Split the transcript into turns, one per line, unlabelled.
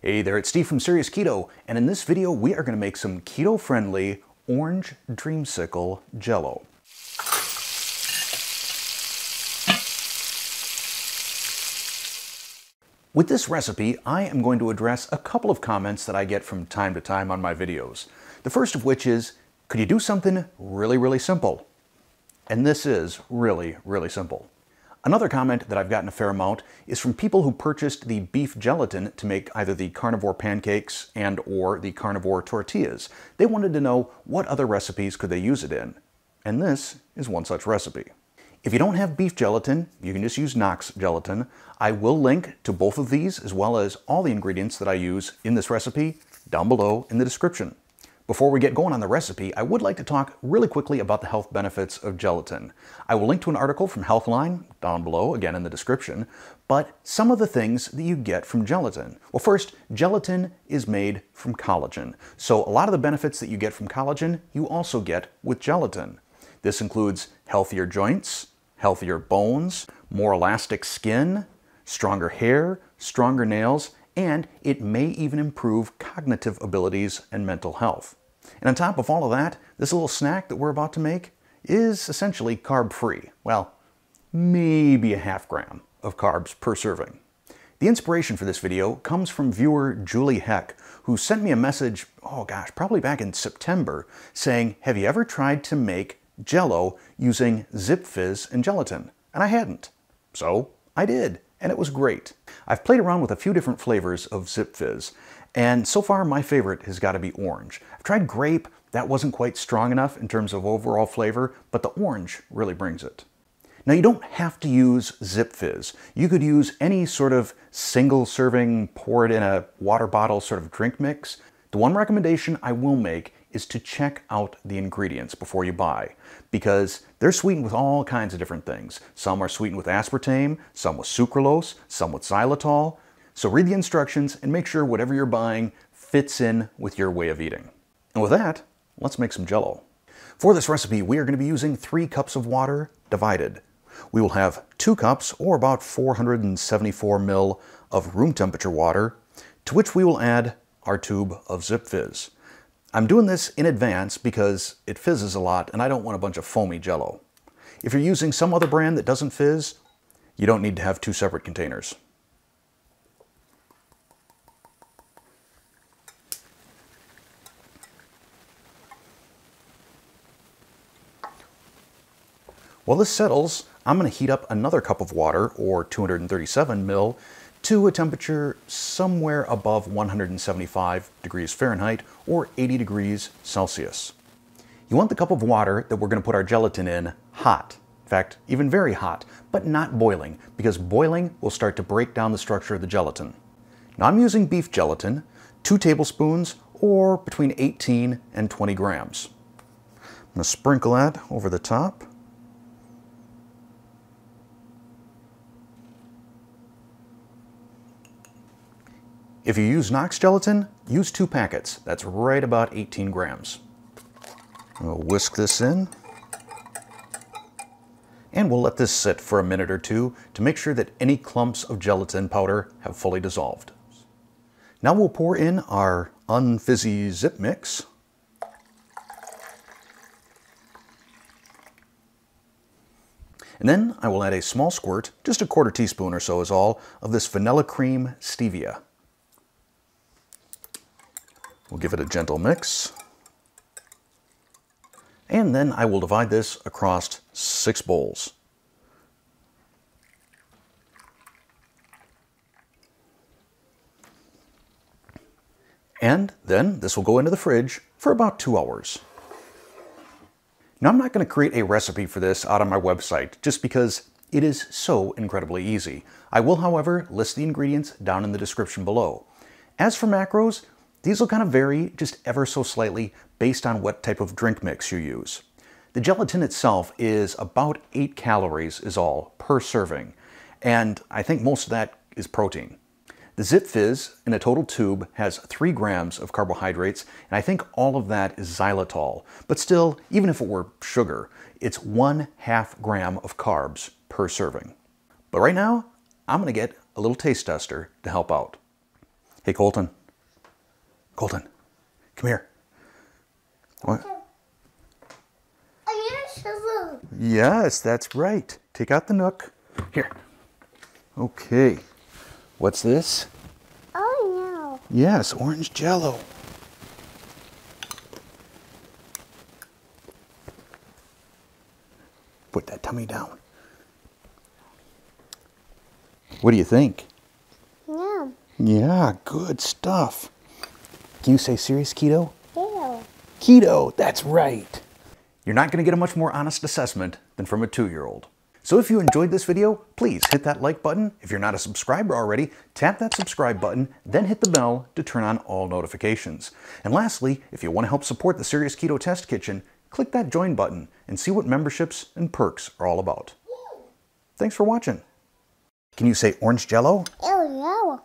Hey there, it's Steve from Serious Keto, and in this video we are going to make some keto-friendly orange Dreamsicle Jello. With this recipe, I am going to address a couple of comments that I get from time to time on my videos. The first of which is, could you do something really simple? And this is really simple. Another comment that I've gotten a fair amount is from people who purchased the beef gelatin to make either the carnivore pancakes and or the carnivore tortillas. They wanted to know what other recipes could they use it in. And this is one such recipe. If you don't have beef gelatin, you can just use Knox gelatin. I will link to both of these as well as all the ingredients that I use in this recipe down below in the description. Before we get going on the recipe, I would like to talk really quickly about the health benefits of gelatin. I will link to an article from HealthLine down below, again in the description, but some of the things that you get from gelatin. Well, first, gelatin is made from collagen. So a lot of the benefits that you get from collagen, you also get with gelatin. This includes healthier joints, healthier bones, more elastic skin, stronger hair, stronger nails, and it may even improve cognitive abilities and mental health. And on top of all of that, this little snack that we're about to make is essentially carb-free. Well, maybe a half gram of carbs per serving. The inspiration for this video comes from viewer Julie Heck, who sent me a message, oh gosh, probably back in September, saying, have you ever tried to make Jello using Zip Fizz and gelatin? And I hadn't. So I did, and it was great. I've played around with a few different flavors of Zip Fizz, and so far my favorite has got to be orange. I've tried grape, that wasn't quite strong enough in terms of overall flavor, but the orange really brings it. Now you don't have to use Zip Fizz. You could use any sort of single serving, pour it in a water bottle sort of drink mix. The one recommendation I will make is to check out the ingredients before you buy, because they're sweetened with all kinds of different things. Some are sweetened with aspartame, some with sucralose, some with xylitol. So read the instructions and make sure whatever you're buying fits in with your way of eating. And with that, let's make some Jello. For this recipe, we are going to be using 3 cups of water divided. We will have 2 cups, or about 474 ml of room temperature water, to which we will add our tube of Zip Fizz. I'm doing this in advance because it fizzes a lot and I don't want a bunch of foamy Jello. If you're using some other brand that doesn't fizz, you don't need to have 2 separate containers. While this settles, I'm going to heat up another cup of water, or 237 ml, to a temperature somewhere above 175 degrees Fahrenheit or 80 degrees Celsius. You want the cup of water that we're going to put our gelatin in hot. In fact, even very hot, but not boiling, because boiling will start to break down the structure of the gelatin. Now I'm using beef gelatin, 2 tablespoons, or between 18 and 20 grams. I'm going to sprinkle that over the top. If you use Knox gelatin, use 2 packets. That's right about 18 grams. We'll whisk this in. And we'll let this sit for a minute or 2 to make sure that any clumps of gelatin powder have fully dissolved. Now we'll pour in our unfizzy zip mix. And then I will add a small squirt, just a 1/4 teaspoon or so is all, of this vanilla cream stevia. We'll give it a gentle mix. And then I will divide this across 6 bowls. And then this will go into the fridge for about 2 hours. Now I'm not going to create a recipe for this out on my website just because it is so incredibly easy. I will, however, list the ingredients down in the description below. As for macros, these will kind of vary just ever so slightly based on what type of drink mix you use. The gelatin itself is about 8 calories is all per serving, and I think most of that is protein. The Zip Fizz in a total tube has 3 grams of carbohydrates, and I think all of that is xylitol. But still, even if it were sugar, it's 1/2 gram of carbs per serving. But right now, I'm going to get a little taste tester to help out. Hey, Colton. Colton, come here. What? Yes, that's right. Take out the nook. Here. Okay. What's this?
Oh, no.
Yes, orange Jello. Put that tummy down. What do you think?
Yeah.
Yeah, good stuff. Can you say serious keto?
Ew.
Keto, that's right. You're not going to get a much more honest assessment than from a 2-year-old. So if you enjoyed this video, please hit that like button. If you're not a subscriber already, tap that subscribe button, then hit the bell to turn on all notifications. And lastly, if you want to help support the Serious Keto Test Kitchen, click that join button and see what memberships and perks are all about. Thanks for watching. Can you say orange Jello?
Ew, no.